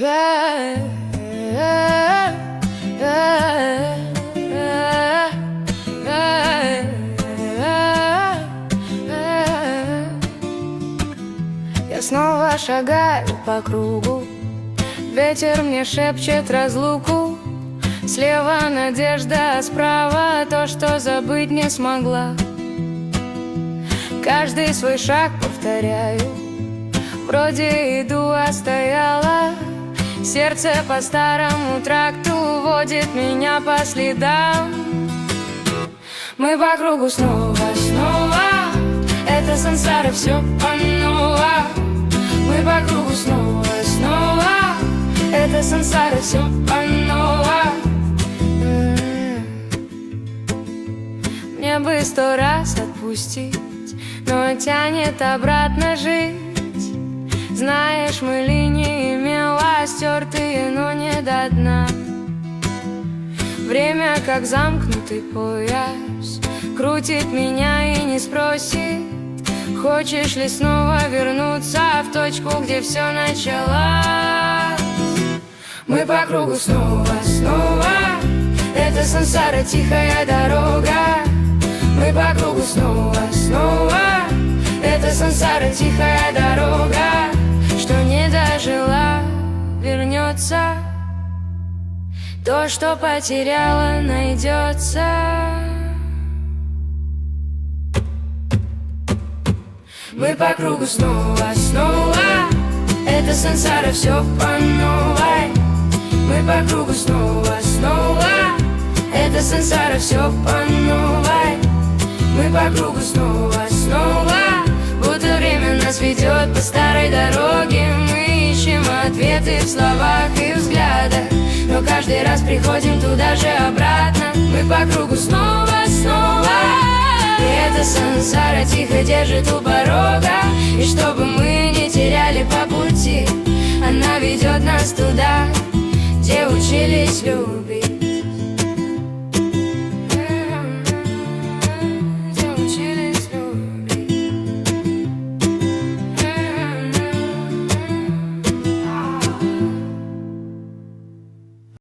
Я снова шагаю по кругу, ветер мне шепчет разлуку. Слева надежда, а справа то, что забыть не смогла. Каждый свой шаг повторяю, вроде иду, а стояла. Сердце по старому тракту водит меня по следам. Мы по кругу снова, это сансара, все по-новому. Мы по кругу снова, это сансара, все по-новому. Мне бы 100 раз отпустить, но тянет обратно жить. Знаешь, мы линии мела стертые, но не до дна. Время, как замкнутый пояс, крутит меня и не спросит: хочешь ли снова вернуться в точку, где все началось? Мы по кругу снова, это сансара, тихая дорога. Мы по кругу снова, это сансара, тихая дорога. Что не дожила, вернется, то, что потеряла, найдется. Мы по кругу снова, это сансара, все по новой. Мы по кругу снова, это сансара, все по новой. Мы по кругу снова, будто время нас ведет по старой дороге. Мы ищем ответы в словах и взглядах, но каждый раз приходим туда же обратно. Мы по кругу снова, и эта сансара тихо держит у порога. И чтобы мы не теряли по пути, она ведет нас туда, где учились любить.